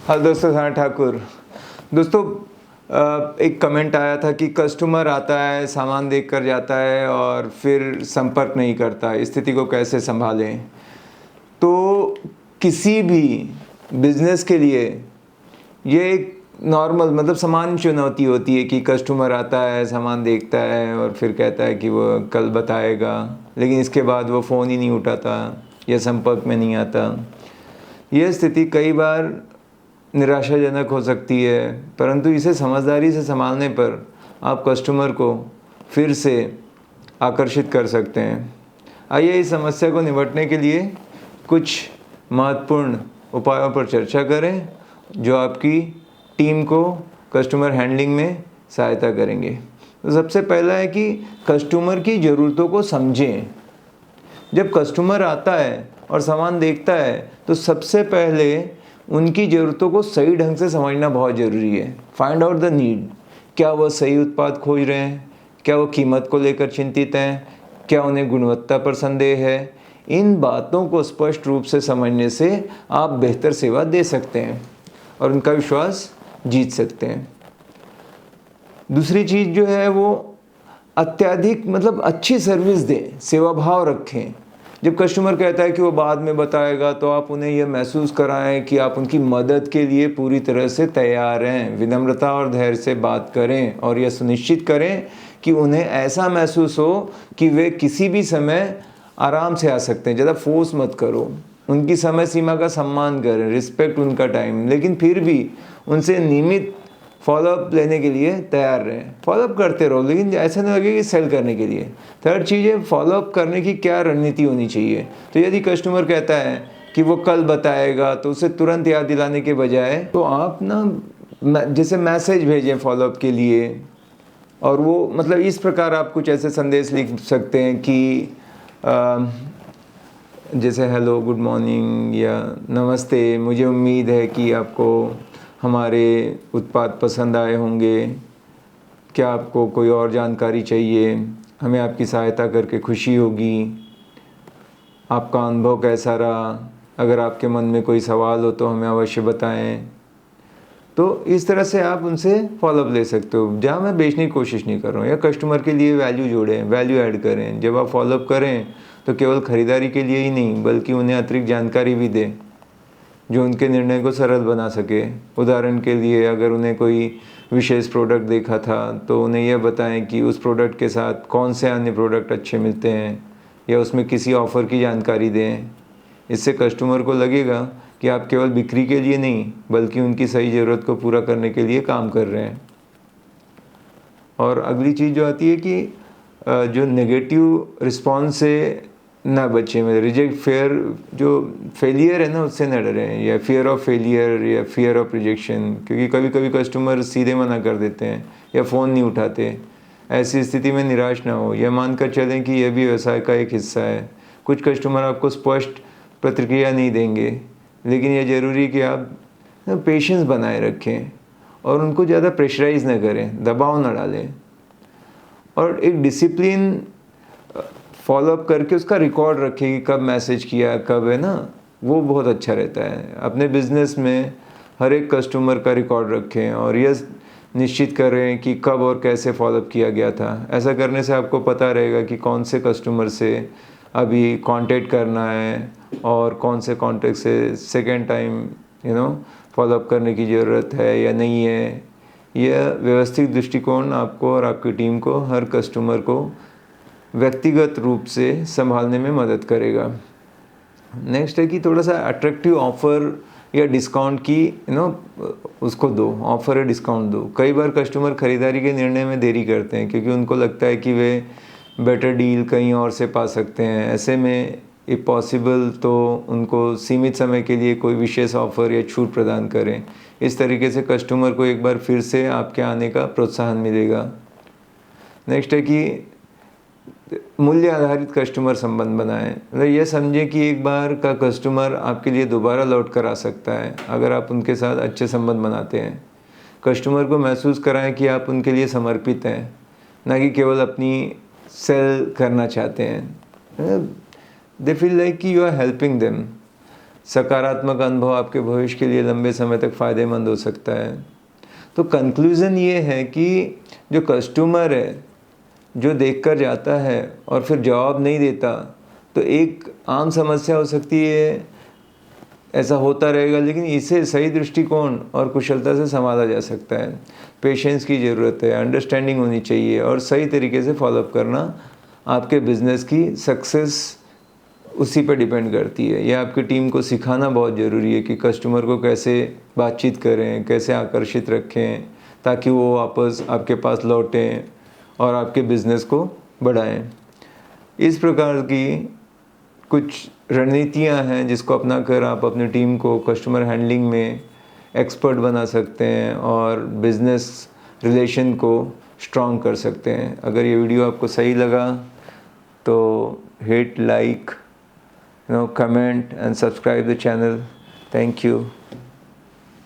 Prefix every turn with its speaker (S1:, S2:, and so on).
S1: हाँ दोस्तों, सनात ठाकुर। दोस्तों, एक कमेंट आया था कि कस्टमर आता है, सामान देख कर जाता है और फिर संपर्क नहीं करता, स्थिति को कैसे संभालें। तो किसी भी बिजनेस के लिए ये एक नॉर्मल मतलब सामान्य चुनौती होती है कि कस्टमर आता है, सामान देखता है और फिर कहता है कि वो कल बताएगा, लेकिन इसके बाद वो फ़ोन ही नहीं उठाता या संपर्क में नहीं आता। यह स्थिति कई बार निराशाजनक हो सकती है, परंतु इसे समझदारी से संभालने पर आप कस्टमर को फिर से आकर्षित कर सकते हैं। आइए इस समस्या को निपटने के लिए कुछ महत्वपूर्ण उपायों पर चर्चा करें जो आपकी टीम को कस्टमर हैंडलिंग में सहायता करेंगे। तो सबसे पहला है कि कस्टमर की ज़रूरतों को समझें। जब कस्टमर आता है और सामान देखता है तो सबसे पहले उनकी ज़रूरतों को सही ढंग से समझना बहुत ज़रूरी है। Find out the need. क्या वह सही उत्पाद खोज रहे हैं? क्या वो कीमत को लेकर चिंतित हैं? क्या उन्हें गुणवत्ता पर संदेह है? इन बातों को स्पष्ट रूप से समझने से आप बेहतर सेवा दे सकते हैं और उनका विश्वास जीत सकते हैं। दूसरी चीज़ जो है वो अत्यधिक मतलब अच्छी सर्विस दें, सेवा भाव रखें। जब कस्टमर कहता है कि वो बाद में बताएगा तो आप उन्हें यह महसूस कराएं कि आप उनकी मदद के लिए पूरी तरह से तैयार हैं। विनम्रता और धैर्य से बात करें और यह सुनिश्चित करें कि उन्हें ऐसा महसूस हो कि वे किसी भी समय आराम से आ सकते हैं। ज़्यादा फोर्स मत करो, उनकी समय सीमा का सम्मान करें, रिस्पेक्ट उनका टाइम, लेकिन फिर भी उनसे नियमित फॉलोअप लेने के लिए तैयार रहें। फॉलोअप करते रहो, लेकिन ऐसा नहीं लगे कि सेल करने के लिए। थर्ड चीज़ है फॉलोअप करने की क्या रणनीति होनी चाहिए। तो यदि कस्टमर कहता है कि वो कल बताएगा तो उसे तुरंत याद दिलाने के बजाय तो आप ना जैसे मैसेज भेजें फॉलोअप के लिए, और वो मतलब इस प्रकार आप कुछ ऐसे संदेश लिख सकते हैं कि जैसे हेलो, गुड मॉर्निंग या नमस्ते, मुझे उम्मीद है कि आपको हमारे उत्पाद पसंद आए होंगे। क्या आपको कोई और जानकारी चाहिए? हमें आपकी सहायता करके खुशी होगी। आपका अनुभव कैसा रहा? अगर आपके मन में कोई सवाल हो तो हमें अवश्य बताएं। तो इस तरह से आप उनसे फॉलोअप ले सकते हो, जहाँ मैं बेचने की कोशिश नहीं कर रहा हूँ, या कस्टमर के लिए वैल्यू जोड़ें, वैल्यू ऐड करें। जब आप फॉलोअप करें तो केवल ख़रीदारी के लिए ही नहीं बल्कि उन्हें अतिरिक्त जानकारी भी दें जो उनके निर्णय को सरल बना सके। उदाहरण के लिए अगर उन्हें कोई विशेष प्रोडक्ट देखा था तो उन्हें यह बताएं कि उस प्रोडक्ट के साथ कौन से अन्य प्रोडक्ट अच्छे मिलते हैं, या उसमें किसी ऑफ़र की जानकारी दें। इससे कस्टमर को लगेगा कि आप केवल बिक्री के लिए नहीं बल्कि उनकी सही ज़रूरत को पूरा करने के लिए काम कर रहे हैं। और अगली चीज़ जो आती है कि जो नेगेटिव रिस्पॉन्स से ना बचें, मतलब रिजेक्ट फेयर, जो फेलियर है ना उससे ना डरें, या फियर ऑफ फेलियर या फियर ऑफ रिजेक्शन, क्योंकि कभी कभी कस्टमर सीधे मना कर देते हैं या फ़ोन नहीं उठाते। ऐसी स्थिति में निराश ना हो, यह मानकर चलें कि यह भी व्यवसाय का एक हिस्सा है। कुछ कस्टमर आपको स्पष्ट प्रतिक्रिया नहीं देंगे, लेकिन यह ज़रूरी है कि आप पेशेंस बनाए रखें और उनको ज़्यादा प्रेशराइज़ ना करें, दबाव ना डालें, और एक डिसिप्लिन फॉलोअप करके उसका रिकॉर्ड रखें कि कब मैसेज किया, कब, है ना, वो बहुत अच्छा रहता है। अपने बिज़नेस में हर एक कस्टमर का रिकॉर्ड रखें और यह निश्चित करें कि कब और कैसे फॉलोअप किया गया था। ऐसा करने से आपको पता रहेगा कि कौन से कस्टमर से अभी कांटेक्ट करना है और कौन से कांटेक्ट से सेकेंड टाइम फॉलोअप करने की ज़रूरत है या नहीं है। यह व्यवस्थित दृष्टिकोण आपको और आपकी टीम को हर कस्टमर को व्यक्तिगत रूप से संभालने में मदद करेगा। नेक्स्ट है कि थोड़ा सा अट्रैक्टिव ऑफ़र या डिस्काउंट की उसको दो, ऑफ़र या डिस्काउंट दो। कई बार कस्टमर ख़रीदारी के निर्णय में देरी करते हैं क्योंकि उनको लगता है कि वे बेटर डील कहीं और से पा सकते हैं। ऐसे में इफ़ पॉसिबल तो उनको सीमित समय के लिए कोई विशेष ऑफ़र या छूट प्रदान करें। इस तरीके से कस्टमर को एक बार फिर से आपके आने का प्रोत्साहन मिलेगा। नेक्स्ट है कि मूल्य आधारित कस्टमर संबंध बनाएं। मतलब यह समझें कि एक बार का कस्टमर आपके लिए दोबारा लौट कर आ सकता है अगर आप उनके साथ अच्छे संबंध बनाते हैं। कस्टमर को महसूस कराएं कि आप उनके लिए समर्पित हैं, ना कि केवल अपनी सेल करना चाहते हैं। दे फील लाइक कि यू आर हेल्पिंग देम। सकारात्मक अनुभव आपके भविष्य के लिए लंबे समय तक फ़ायदेमंद हो सकता है। तो कंक्लूज़न ये है कि जो कस्टमर है, जो देखकर जाता है और फिर जवाब नहीं देता, तो एक आम समस्या हो सकती है, ऐसा होता रहेगा, लेकिन इसे सही दृष्टिकोण और कुशलता से संभाला जा सकता है। पेशेंस की ज़रूरत है, अंडरस्टैंडिंग होनी चाहिए और सही तरीके से फॉलोअप करना आपके बिज़नेस की सक्सेस उसी पर डिपेंड करती है। यह आपकी टीम को सिखाना बहुत ज़रूरी है कि कस्टमर को कैसे बातचीत करें, कैसे आकर्षित रखें, ताकि वो वापस आपके पास लौटें और आपके बिज़नेस को बढ़ाएं। इस प्रकार की कुछ रणनीतियाँ हैं जिसको अपना कर आप अपनी टीम को कस्टमर हैंडलिंग में एक्सपर्ट बना सकते हैं और बिज़नेस रिलेशन को स्ट्रॉन्ग कर सकते हैं। अगर ये वीडियो आपको सही लगा तो hit like, comment and subscribe the channel. Thank you.